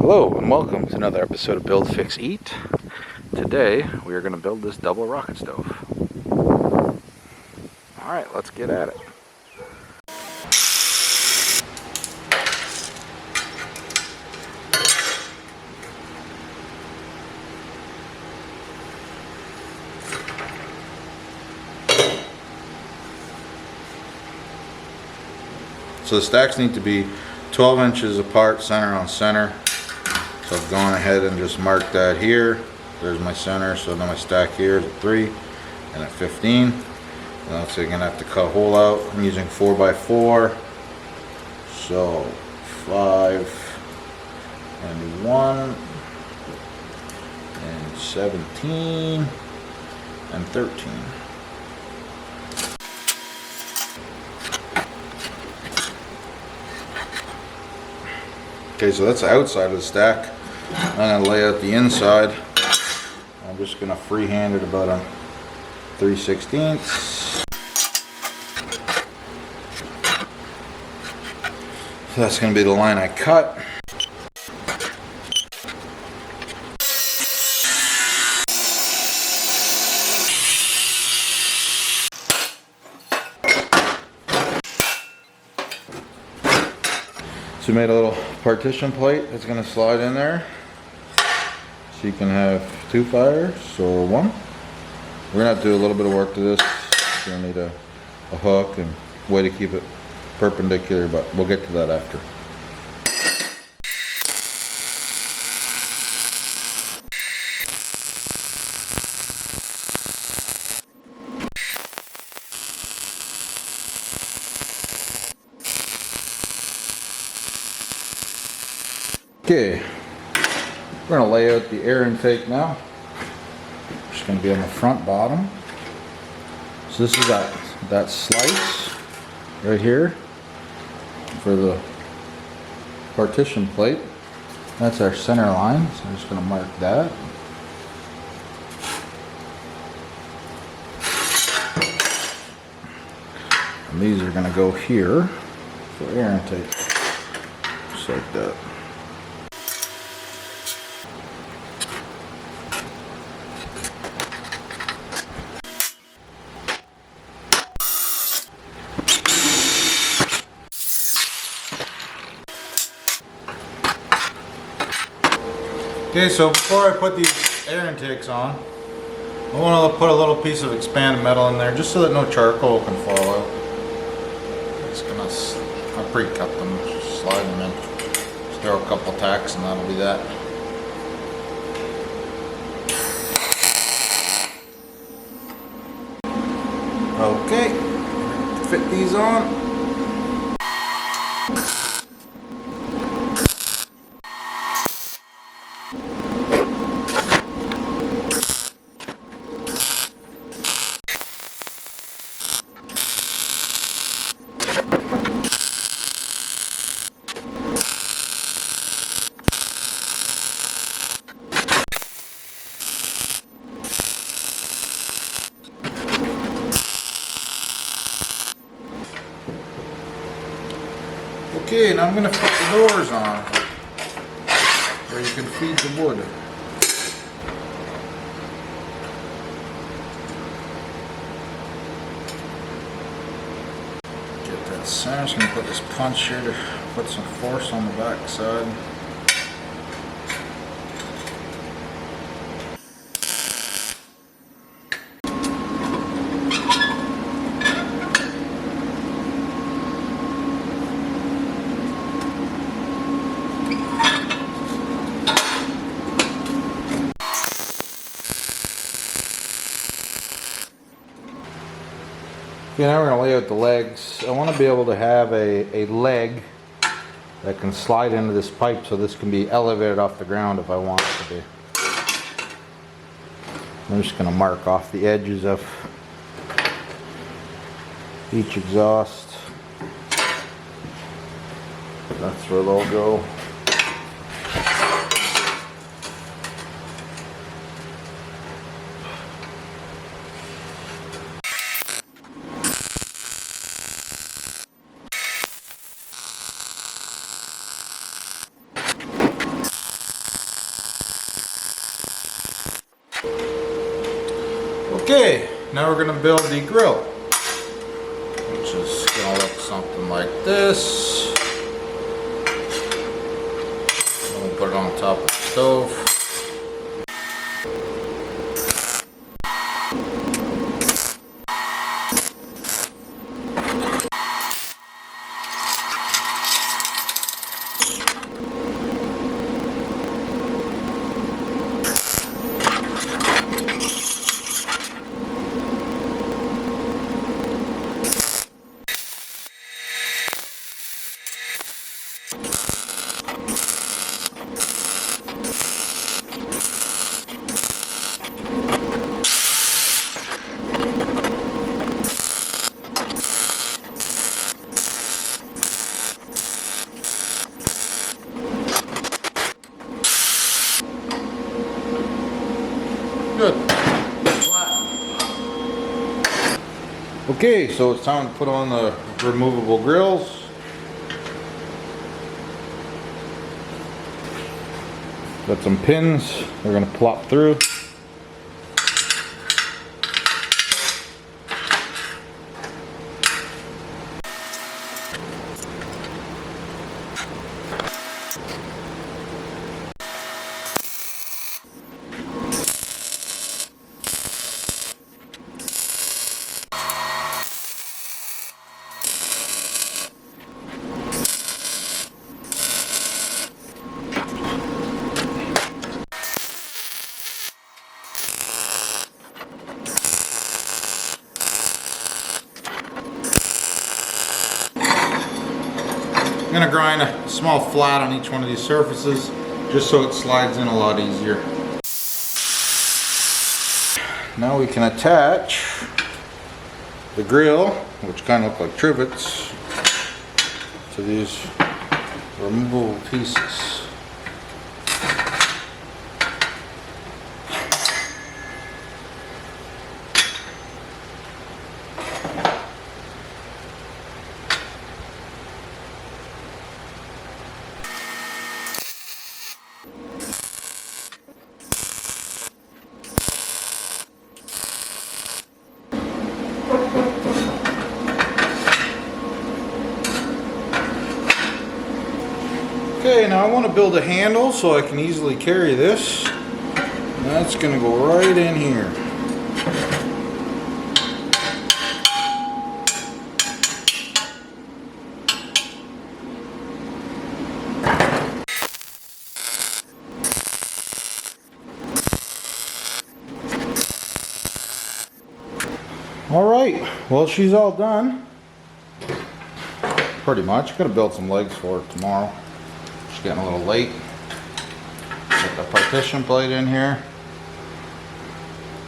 Hello and welcome to another episode of Build, Fix, Eat. Today we are going to build this double rocket stove. Alright, let's get at it. So the stacks need to be 12 inches apart, center on center. So I've gone ahead and just marked that here. There's my center, so then my stack here is at 3 and at 15. And so you're gonna have to cut a hole out. I'm using 4x4. So 5 and 1 and 17 and 13. Okay, so that's the outside of the stack. I'm gonna lay out the inside. I'm just gonna freehand it about a 3/16. So that's gonna be the line I cut. So we made a little partition plate that's going to slide in there, so you can have 2 fires or 1. We're going to have to do a little bit of work to this. You're going to need a hook and way to keep it perpendicular, but we'll get to that after. Okay, we're going to lay out the air intake now. It's going to be on the front bottom. So this is that slice right here for the partition plate. That's our center line, so I'm just going to mark that. And these are going to go here for air intake, just like that. Okay, so before I put these air intakes on, I want to put a little piece of expanded metal in there just so that no charcoal can fall out. I pre-cut them, just slide them in. Just throw a couple tacks and that'll be that. Okay, fit these on. Okay, now I'm going to put the doors on where you can feed the wood. Get that center. I'm just going to put this punch here to put some force on the back side. Okay, now we're going to lay out the legs. I want to be able to have a leg that can slide into this pipe, so this can be elevated off the ground if I want it to be. I'm just going to mark off the edges of each exhaust. That's where they'll go. Okay, now we're gonna build the grill, which is gonna look something like this. We'll put it on top of the stove. Good. Okay, so it's time to put on the removable grills. Got some pins we're going to plop through. I'm going to grind a small flat on each one of these surfaces just so it slides in a lot easier. Now we can attach the grill, which kind of look like trivets, to these removable pieces. Okay, now I want to build a handle so I can easily carry this. That's going to go right in here. Alright, well she's all done. Pretty much. I'm going to build some legs for it tomorrow. It's getting a little late. Got the partition plate in here.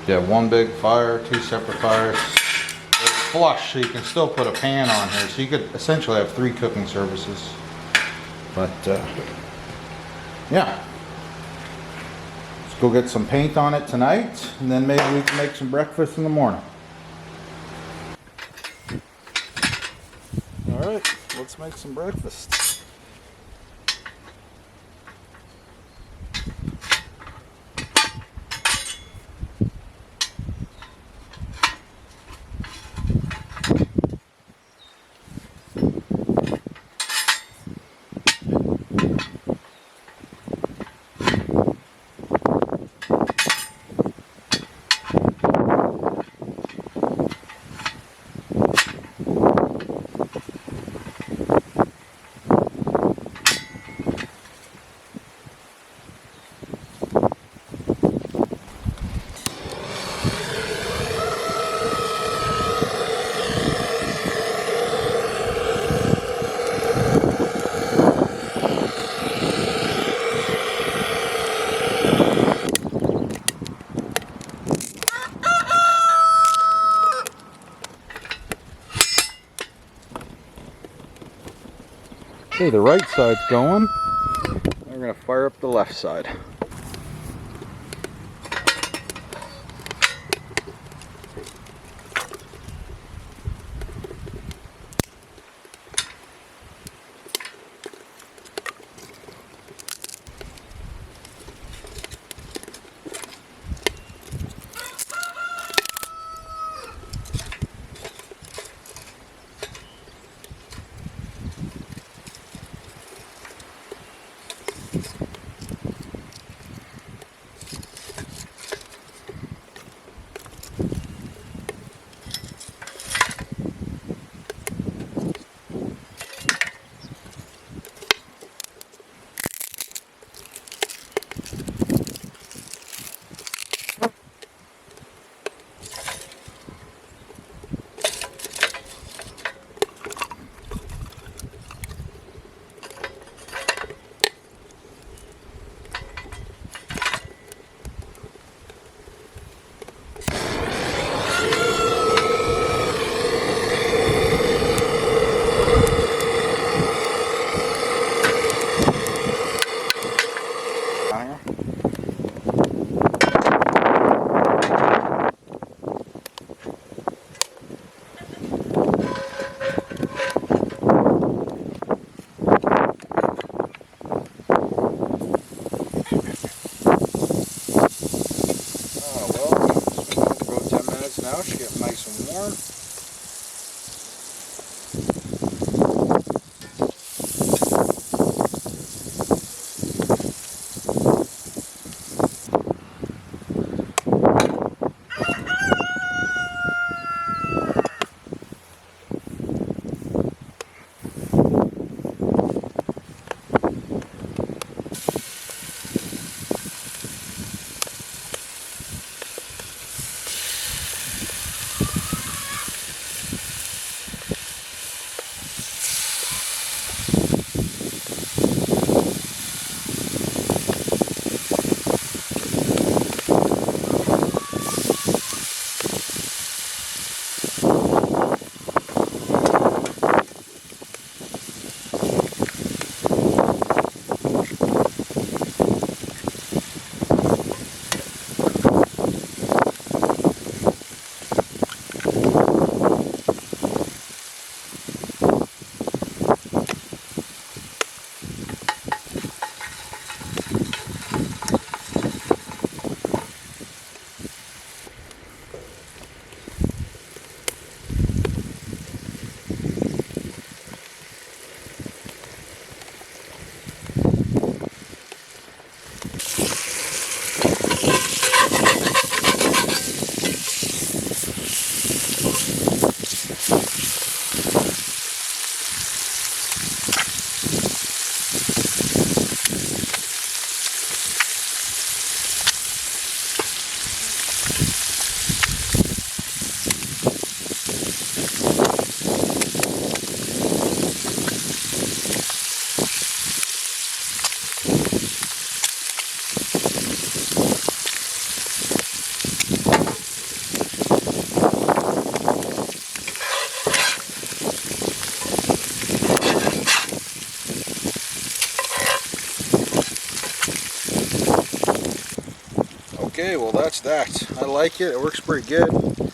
You have one big fire, two separate fires. It's flush, so you can still put a pan on here. So you could essentially have 3 cooking services. But yeah. Let's go get some paint on it tonight, and then maybe we can make some breakfast in the morning. Alright, let's make some breakfast. Okay, the right side's going. We're going to fire up the left side. Okay, well that's that. I like it. It works pretty good.